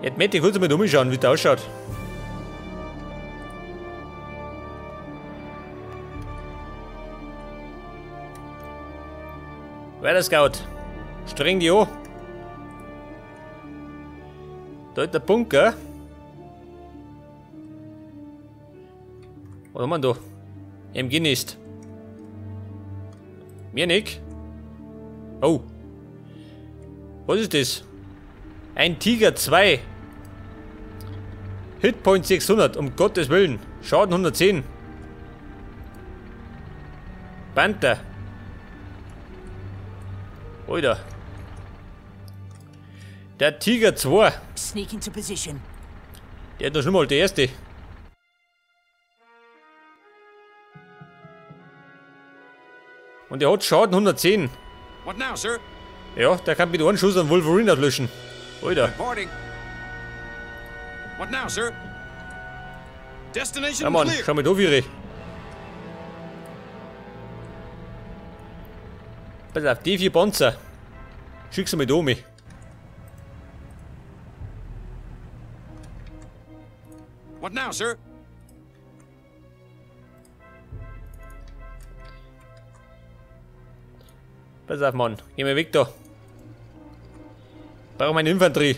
Jetzt möchte ich kurz mal umschauen, wie das ausschaut. Weiter Scout. Streng die an. Da ist der Bunker. Was haben wir da? MG-Nest. Mir nicht. Oh. Was ist das? Ein Tiger 2. Hitpoint 600, um Gottes Willen. Schaden 110. Panther. Alter. Der Tiger 2. Sneak into position. Der ist doch schon mal der erste. Und der hat Schaden 110. What now, sir? Ja, der kann mit einem Schuss einen Wolverine auslöschen. Alter. Reporting. What now, sir? Destination Ja Mann, clear. schau mal da, Vire. Pass auf, die 4 Panzer. Schick sie mal da um. What now, sir? Pass auf, Mann. Geh mal weg da. Brauchen meine Infanterie.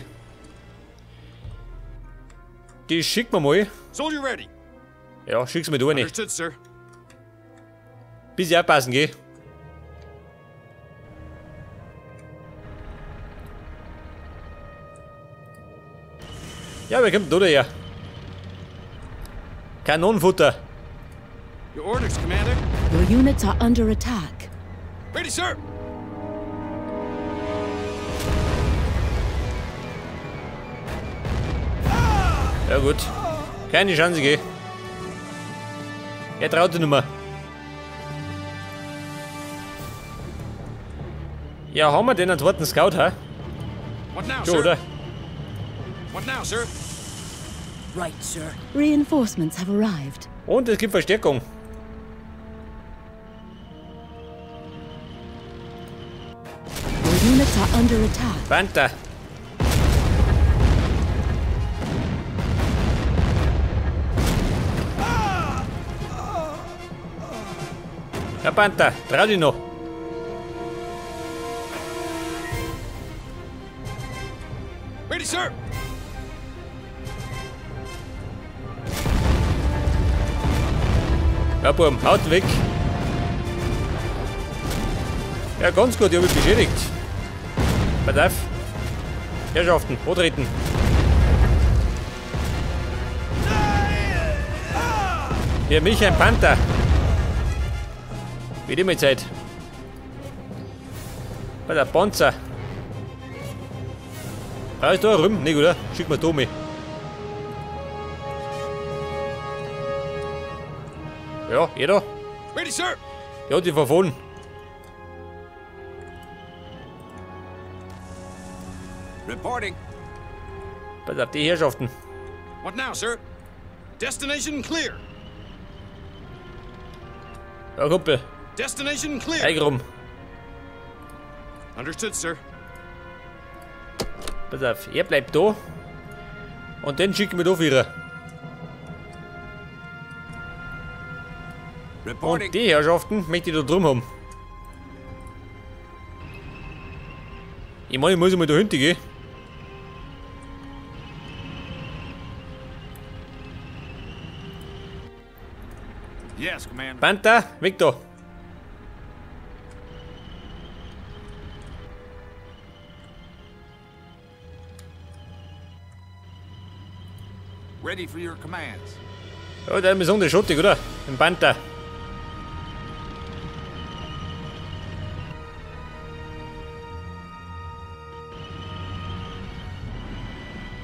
Die schicken wir mal. Soldier ready. Ja, schick sie mir da rein. Understood, sir. Bisschen aufpassen, geh. Ja, wer kommt da her? Kanonenfutter. Your orders, Commander. Your units are under attack. Ready, sir. Ja gut. Keine Chance, geh. Er traut sich nicht mehr. Ja, haben wir den einen zweiten Scout, hä? What now, So, sir? oder? What now, sir? Right, sir. Reinforcements have arrived. Und es gibt Verstärkung. Your units are under attack. Panther. Ja, Panther, trau dich noch. Ready, sir. Ja, Burm, haut weg. Ja, ganz gut, ich habe mich beschädigt. Pass auf. Herrschaften, antreten. Für mich ein Panther. Wie die Zeit. Bei der Panzer. Ah, ist da rum? Nicht, oder? Schick mal Tommy. Ja, jeder. Ready, sir. Der hat die verfahren. Reporting. Pass auf die Herrschaften. What now, sir? Destination clear. Ja, Kumpel. Destination clear. Eig rum. Understood, sir. Pass auf, er bleibt da. Und dann schicken wir da wieder. Reporting. Und die Herrschaften möchte ich da drum haben. Ich meine, ich muss mal da hinten gehen. Yes, Commander. Panther, weg da. Ready for your commands. Ja, der ist besonders schottig, oder? Ein Panther.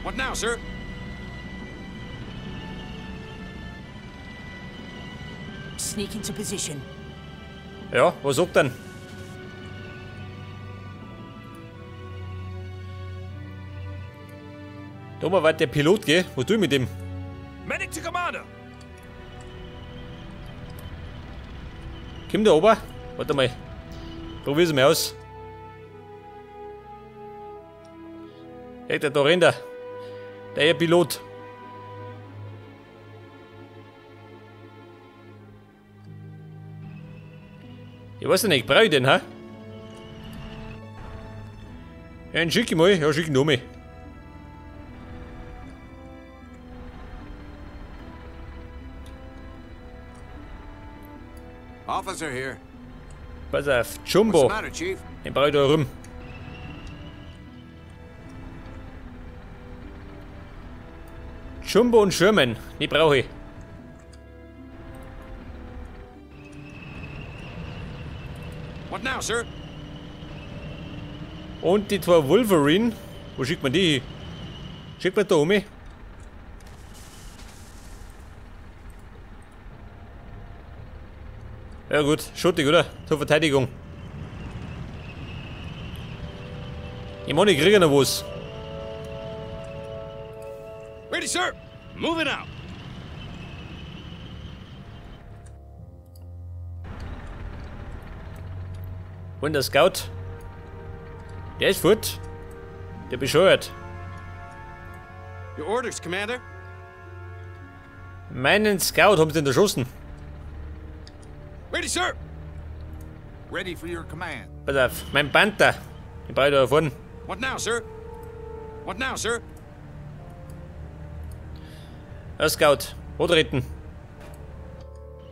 What now, sir? Sneak into position. Ja, was sagt denn? Da mal weit der Pilot, gell? Was tue ich mit dem? Medic to commander. Komm da oben. Warte mal. Probier's mal aus. Hey, da rennt er. Der Pilot. Ich weiß nicht, brauche ich den, hä? Ja, den schick ich mal. Ja, schick ihn um. Officer here. Pass auf, What's the Jumbo. matter, Chief? Den brauche ich da rum. Jumbo und Sherman, die brauche ich. What now, sir? Und die zwei Wolverine. Wo schickt man die hin? Schickt man da um? Ja gut, schottig, oder? Zur Verteidigung. Ich meine, ich kriege noch was. Ready, sir. Moving out. Und der Scout? Der ist fort. Der bescheuert. Your orders, Commander. Meinen Scout haben sie denn erschossen. Ready, sir. Ready for your command. Pass auf, mein Panther. Den brauche ich da vorne. What now, sir? What now, sir? Ja, Scout. Antreten.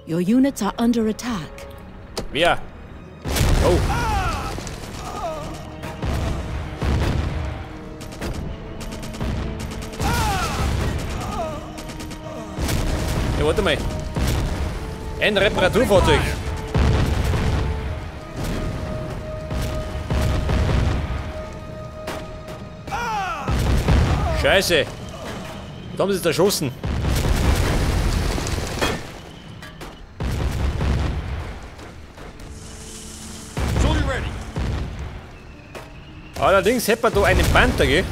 Your units are under attack. Wer? Oh. Ja, warte mal. Ein Reparaturfahrzeug. Scheiße. Da haben sie es erschossen. Soldier ready. Allerdings hätte man da einen Panther, gell?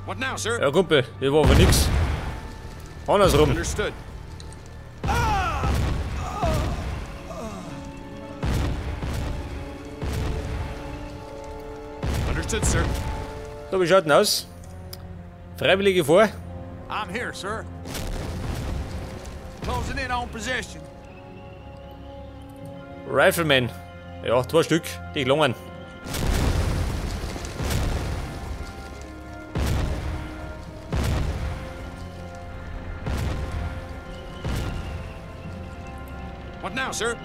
What now, sir? Ja, Kumpel, das war aber nix. Andersrum. Understood. Understood, sir. So, wie schaut denn aus? Freiwillige vor? I'm here, sir. Closing in on possession. Rifleman. Ja, 2 Stück, die gelungen. What now, sir?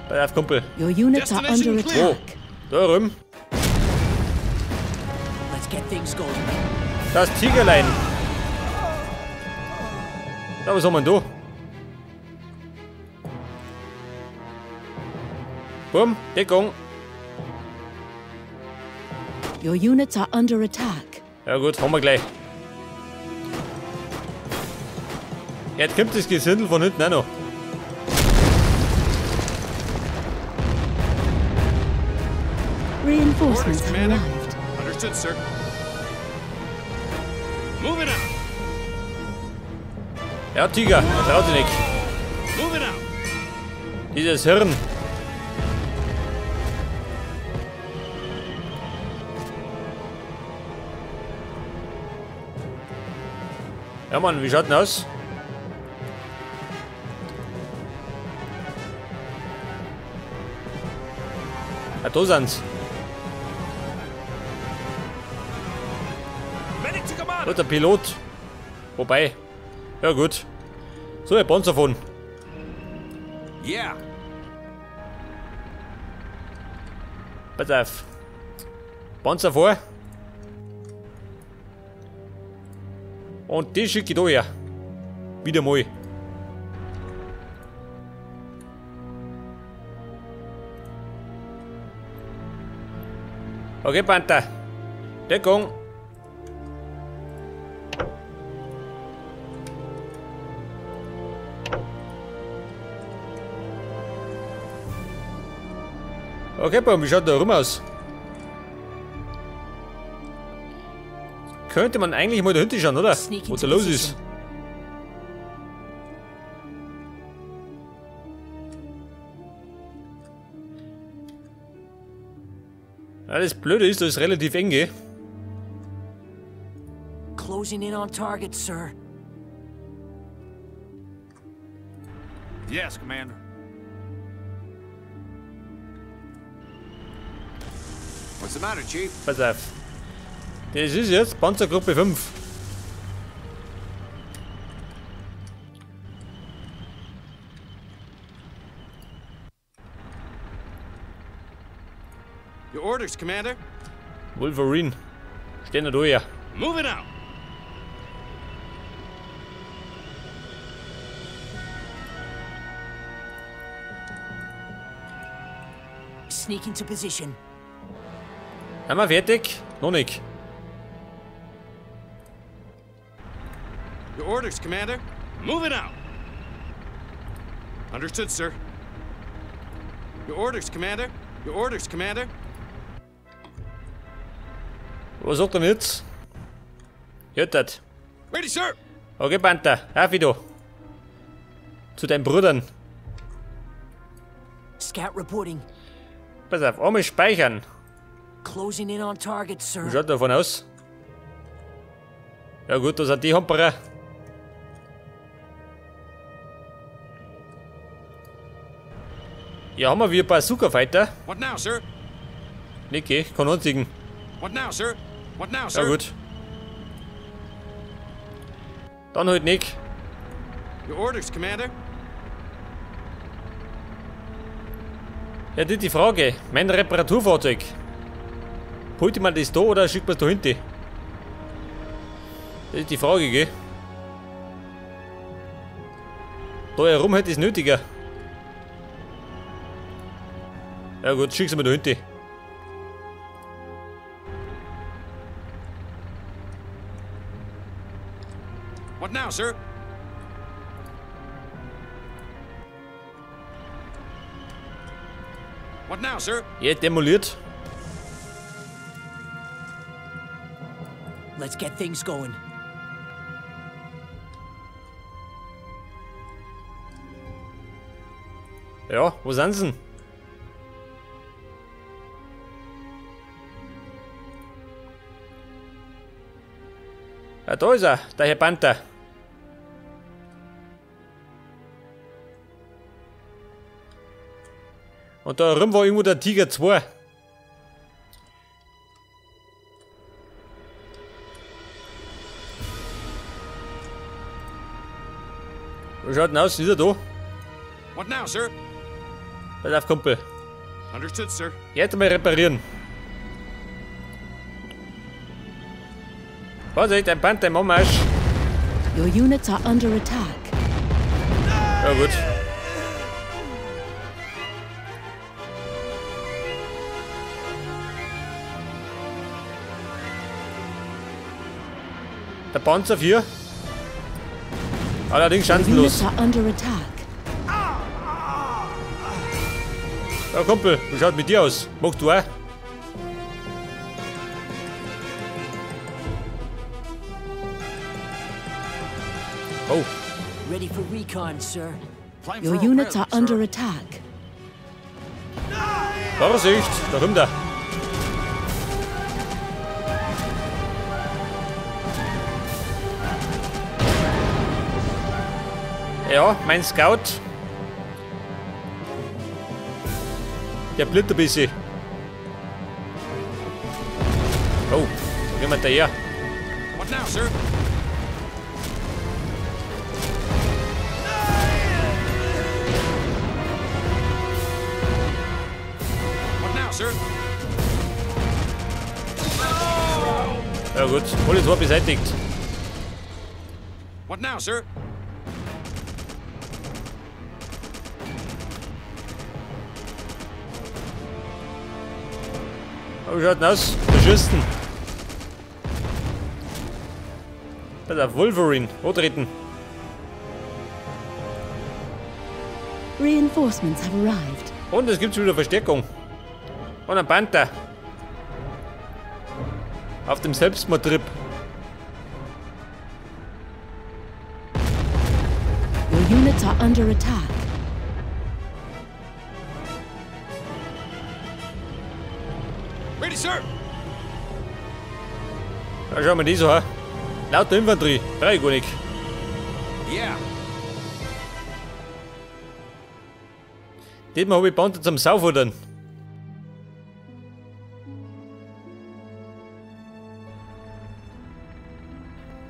Pass auf, Kumpel. Your units are under Destination clear. attack. Da rum. Let's get things going. Das Tigerlein. Da, was haben wir denn da? Bumm, Deckung. Your units are under attack. Ja gut, haben wir gleich. Jetzt kommt das Gesindel von hinten auch noch. Reinforcements Orders, have Commander. arrived. Understood, sir. Moving out. Ja, Tiger, traut sich nicht. Moving out. Dieses Hirn. Ja Mann, wie schaut denn aus? Ja, da sind's. Medic to command. Gut, der Pilot. Wobei. Ja gut. So, ein Panzer von. Yeah. Pass auf. Panzer vor. Und die schicke ich da her. Wieder mal. Okay, Panther. Deckung. Okay, Baum, wie schaut da rum aus? Könnte man eigentlich mal dahinter schauen, oder? Sneak Was into da los position. ist. Ja, das Blöde ist, das ist relativ eng, gell? Closing in on target, sir. Yes, Commander. What's the matter, Chief? Pass auf. Das ist jetzt Panzergruppe 5. Your orders, Commander. Wolverine. Stehen da durch. Move it out. Sneak into position. Haben wir fertig? Noch nicht. Your orders, Commander. Move it out. Understood, sir. Your orders, Commander. Your orders, Commander. Was sagt er jetzt? Hört das. Ready, sir. Okay, Panther. Auf wieder. Zu deinen Brüdern. Scout reporting. Pass auf, einmal speichern. Closing in on target, Wie sir. schaut davon aus? Ja gut, da sind die Hamperer. Ja, haben wir ein paar Bazooka-Fighter. What now, sir? Niki, kann einzigen. What now, sir? What now, Ja sir? gut. Dann halt nicht. Your orders, Commander. Ja, das ist die Frage. Mein Reparaturfahrzeug. Holt ihr mal das da oder schickt man es da hinten? Das ist die Frage, gell? Da herum hätte ich es nötiger. Ja gut, schick's mir da hinten. What now, sir? What now, sir? Jetzt demoliert. Let's get things going. Ja, wo sind sie denn? Ja, da ist er, der Herr Panther. Und da rum war irgendwo der Tiger 2. Wie schaut denn aus? Ist er da? What now, sir? Pass auf, Kumpel. Understood, sir. Jetzt mal reparieren. Vorsicht, ein Panther im Anmarsch. Your units are under attack. Ja gut. Der Panzer 4. Allerdings Your chancenlos. units are under attack. Ja Kumpel, wie schaut mit dir aus? Magst du auch? Oh, Ready for recon, sir. Flying Your for all units are pilots, under sir. attack. Vorsicht, da rum da. Ja, mein Scout. Der blitzt ein bisschen. Oh, wo gehen wir da her? What now, sir? What now, sir? Ja gut, alle Tor beseitigt. What now, sir? Wie schaut denn aus? Verschüssen. Pass auf, Wolverine, antreten. Reinforcements have arrived. Und es gibt schon wieder Verstärkung. Und ein Panther. Auf dem Selbstmordtrip. Your units are under attack. Ready, sir. Ja, schau mal die so, ha. Lauter Infanterie. Brauch ich gar nicht. Yeah. Diesmal habe ich Panzer zum Saufuttern.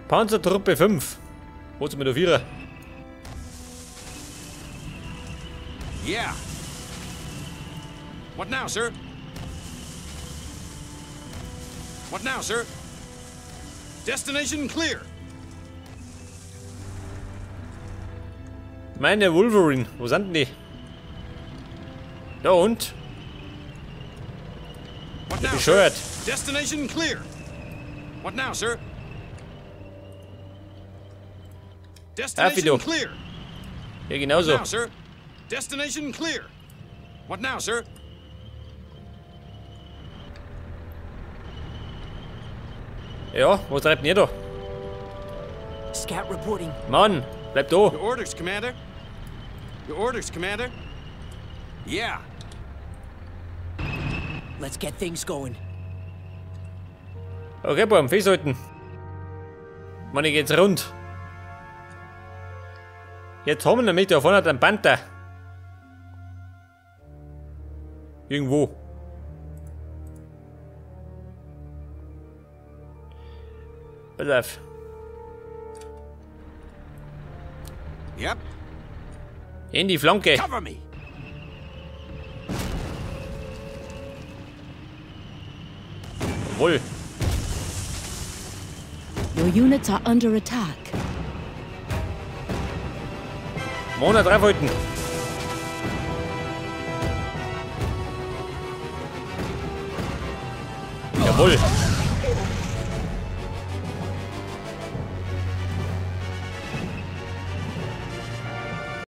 Panzertruppe 5. Wo sind wir da Vierer? Yeah. What now, sir? What now, sir? Destination clear. Meine Wolverine. Wo sind denn die? Da und? What now, sir? Bescheuert. Destination clear. What now, sir? Destination clear. Ja, genauso. Now, sir. Destination clear. What now, sir? Ja, wo treibt denn ihr da? Scout reporting. Mann, bleib da. Your orders, Commander. Your orders, Commander. Yeah. Let's get things going. Okay, Baum, festhalten. Mann, ich geht's rund. Jetzt haben wir nämlich da vorne einen Panther. Irgendwo. Pass auf. Yep. In die Flanke. Cover me. Jawohl. Your units are under attack. Monat draufhalten. Jawohl.